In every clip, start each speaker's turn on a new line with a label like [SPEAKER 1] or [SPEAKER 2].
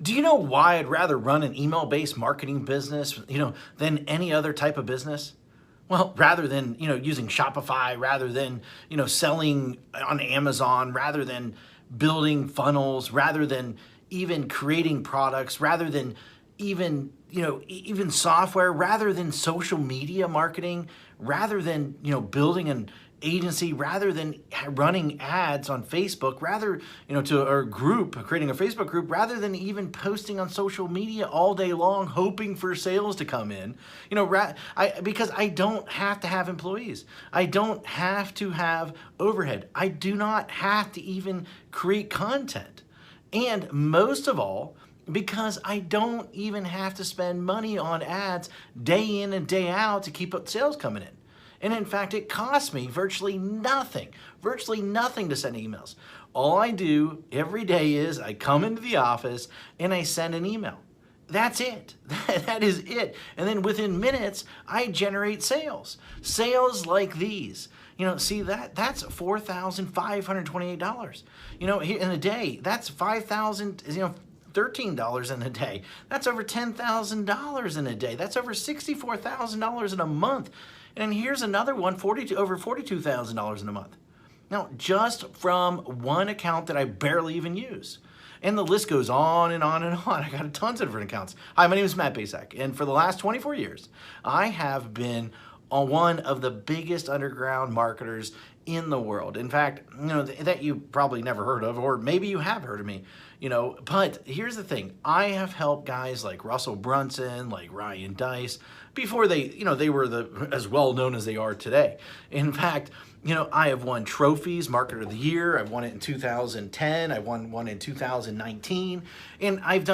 [SPEAKER 1] Do you know why I'd rather run an email-based marketing business, than any other type of business? Well, rather than, using Shopify, rather than, selling on Amazon, rather than building funnels, rather than even creating products, rather than even, even software, rather than social media marketing, rather than, building an agency, rather than running ads on Facebook, rather, to our group, creating a Facebook group, rather than even posting on social media all day long, hoping for sales to come in, because I don't have to have employees. I don't have to have overhead. I do not have to even create content. And most of all, because I don't even have to spend money on ads day in and day out to keep up sales coming in. And in fact, it costs me virtually nothing to send emails. All I do every day is I come into the office and I send an email. That's it. That is it. And then within minutes, I generate sales. Sales like these. See that's $4,528. In a day, that's $5,000, $13 in a day. That's over $10,000 in a day. That's over $64,000 in a month. And here's another one, over $42,000 in a month. Now, just from one account that I barely even use. And the list goes on and on and on. I got tons of different accounts. Hi, my name is Matt Basak, and for the last 24 years, I have been one of the biggest underground marketers in the world. In fact, that you probably never heard of, or maybe you have heard of me, but here's the thing. I have helped guys like Russell Brunson, like Ryan Deiss, before they were as well known as they are today. In fact, I have won trophies, Marketer of the Year. I've won it in 2010. I won one in 2019. And I've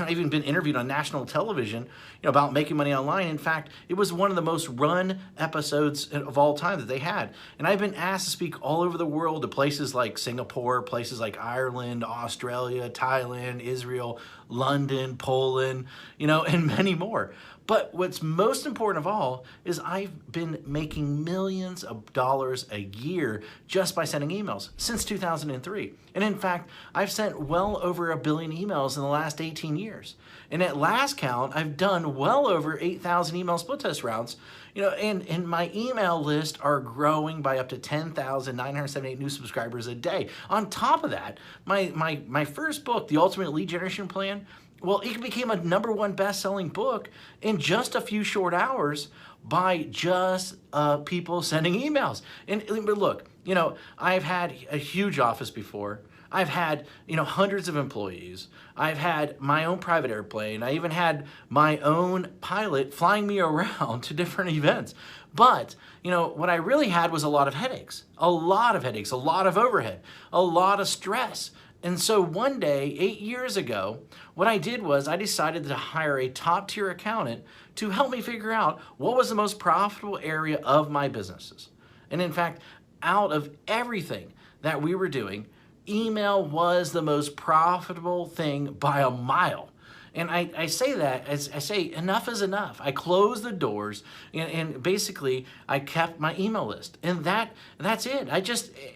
[SPEAKER 1] even been interviewed on national television, about making money online. In fact, it was one of the most run episodes of all time that they had. And I've been asked to speak all over the world to places like Singapore, places like Ireland, Australia, Thailand, Israel, London, Poland, and many more. But what's most important of all is I've been making millions of dollars a year just by sending emails since 2003. And in fact, I've sent well over 1 billion emails in the last 18 years. And at last count, I've done well over 8,000 email split test rounds. And my email list are growing by up to 10,978 new subscribers a day. On top of that, my first book, The Ultimate Lead Generation Plan, well, it became a #1 best-selling book in just a few short hours by just people sending emails. But look, I've had a huge office before. I've had, hundreds of employees. I've had my own private airplane. I even had my own pilot flying me around to different events. But, what I really had was a lot of headaches, a lot of overhead, a lot of stress. And so one day, 8 years ago, what I did was I decided to hire a top-tier accountant to help me figure out what was the most profitable area of my businesses. And in fact, out of everything that we were doing, email was the most profitable thing by a mile. And I say that as I say, enough is enough. I closed the doors and basically I kept my email list. And that's it.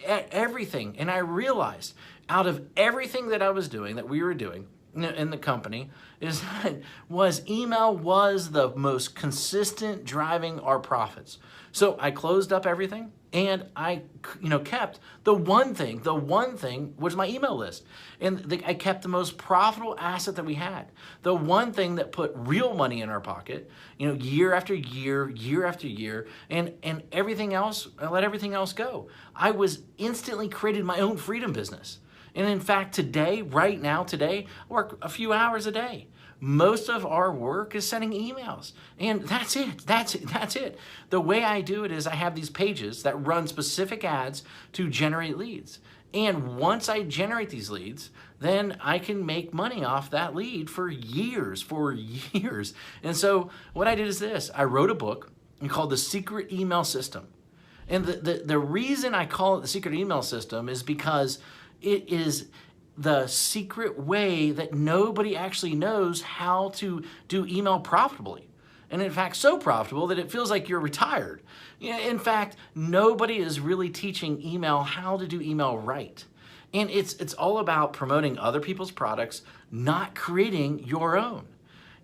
[SPEAKER 1] Everything. And I realized out of everything that I was doing, that we were doing in the company, email was the most consistent driving our profits. So I closed up everything and I kept the one thing was my email list. And I kept the most profitable asset that we had. The one thing that put real money in our pocket, year after year, year after year, and everything else, I let everything else go. I was instantly created my own freedom business. And in fact, right now, I work a few hours a day. Most of our work is sending emails. And that's it. The way I do it is I have these pages that run specific ads to generate leads. And once I generate these leads, then I can make money off that lead for years. And so what I did is this. I wrote a book called The Secret Email System. And the reason I call it The Secret Email System is because it is the secret way that nobody actually knows how to do email profitably. And in fact, so profitable that it feels like you're retired. In fact, nobody is really teaching email how to do email right. And it's all about promoting other people's products, not creating your own.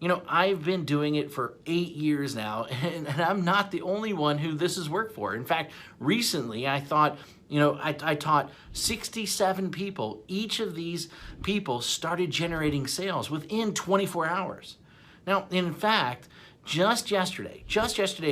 [SPEAKER 1] You know, I've been doing it for 8 years now, and I'm not the only one who this has worked for. In fact, recently I thought, you know, I taught 67 people. Each of these people started generating sales within 24 hours. Now, in fact, just yesterday,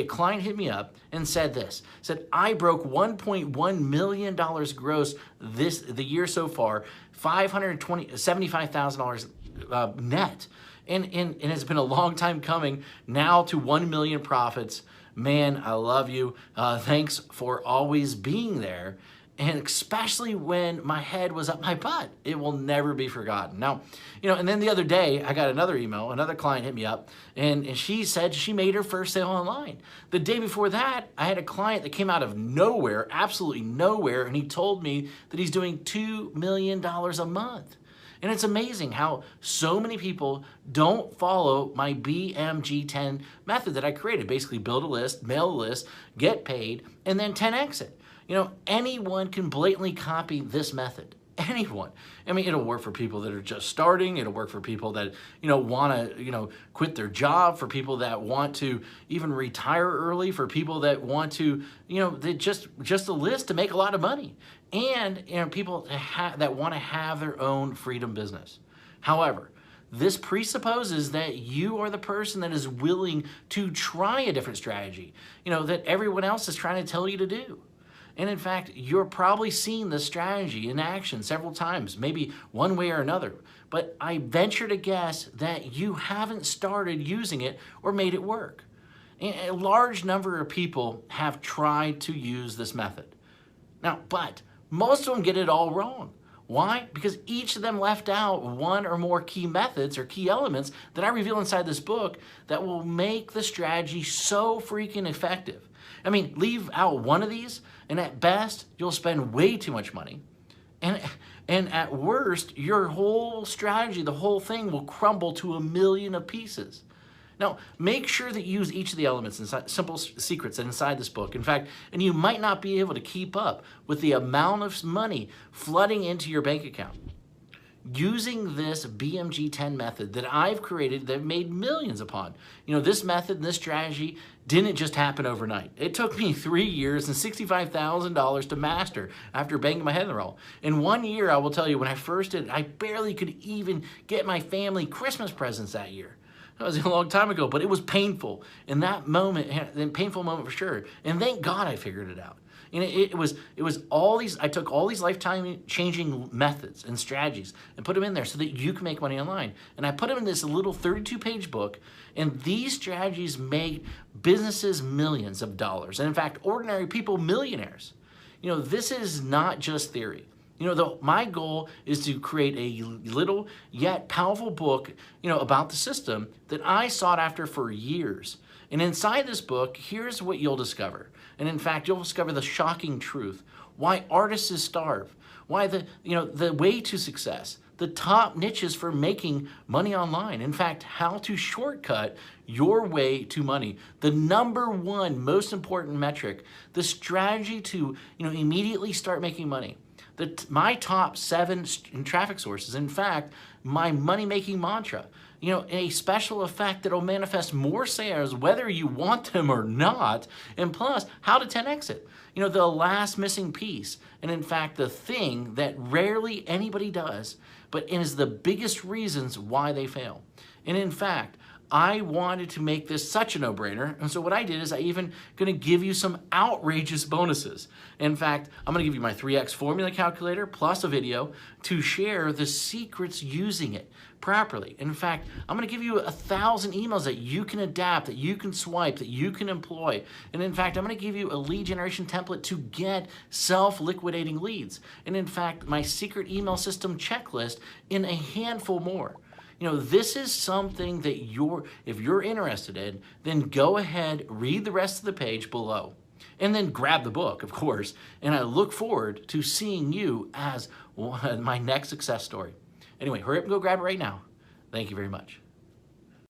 [SPEAKER 1] a client hit me up and said this, said, I broke $1.1 million gross the year so far, $75,000 net. And it's been a long time coming now to 1 million profits. Man, I love you. Thanks for always being there. And especially when my head was up my butt, it will never be forgotten. Now, you know, and then the other day I got another email, another client hit me up, and she said she made her first sale online. The day before that, I had a client that came out of nowhere, absolutely nowhere, and he told me that he's doing $2 million a month. And it's amazing how so many people don't follow my BMG10 method that I created. Basically build a list, mail a list, get paid, and then 10x it. You know, anyone can blatantly copy this method. Anyone. I mean, it'll work for people that are just starting. It'll work for people that, you know, want to, you know, quit their job, for people that want to even retire early, for people that want to, you know, they just a list to make a lot of money. And, you know, people that want to have their own freedom business. However, this presupposes that you are the person that is willing to try a different strategy, you know, that everyone else is trying to tell you to do. And in fact, you're probably seen this strategy in action several times, maybe one way or another. But I venture to guess that you haven't started using it or made it work. A large number of people have tried to use this method. Now, but most of them get it all wrong. Why? Because each of them left out one or more key methods or key elements that I reveal inside this book that will make the strategy so freaking effective. I mean, leave out one of these, and at best, you'll spend way too much money. And at worst, your whole strategy, the whole thing will crumble to 1,000,000 of pieces. Now, make sure that you use each of the elements, inside, simple secrets inside this book. In fact, and you might not be able to keep up with the amount of money flooding into your bank account. Using this BMG10 method that I've created, that I've made millions upon. You know, this method and this strategy didn't just happen overnight. It took me 3 years and $65,000 to master after banging my head in the wall. In 1 year, I will tell you, when I first did it, I barely could even get my family Christmas presents that year. That was a long time ago, but it was painful. In that moment, a painful moment for sure. And thank God I figured it out. And it was all these, I took all these lifetime changing methods and strategies and put them in there so that you can make money online. And I put them in this little 32-page book, and these strategies make businesses millions of dollars. And in fact, ordinary people millionaires. You know, this is not just theory. You know, my goal is to create a little yet powerful book, you know, about the system that I sought after for years. And inside this book, here's what you'll discover. And in fact, you'll discover the shocking truth. Why artists starve. Why the way to success. The top niches for making money online. In fact, how to shortcut your way to money. The #1 most important metric. The strategy to, you know, immediately start making money. My top 7 traffic sources. In fact, my money-making mantra. You know, a special effect that will manifest more sales whether you want them or not, and plus, how to 10x it. You know, the last missing piece, and in fact, the thing that rarely anybody does, but is the biggest reasons why they fail. And in fact, I wanted to make this such a no-brainer, and so what I did is I even gonna give you some outrageous bonuses. In fact, I'm gonna give you my 3x formula calculator plus a video to share the secrets using it properly. In fact, I'm gonna give you 1,000 emails that you can adapt, that you can swipe, that you can employ. And in fact, I'm gonna give you a lead generation template to get self-liquidating leads. And in fact, my secret email system checklist in a handful more. You know, this is something that if you're interested in, then go ahead, read the rest of the page below, and then grab the book, of course. And I look forward to seeing you as my next success story. Anyway, hurry up and go grab it right now. Thank you very much.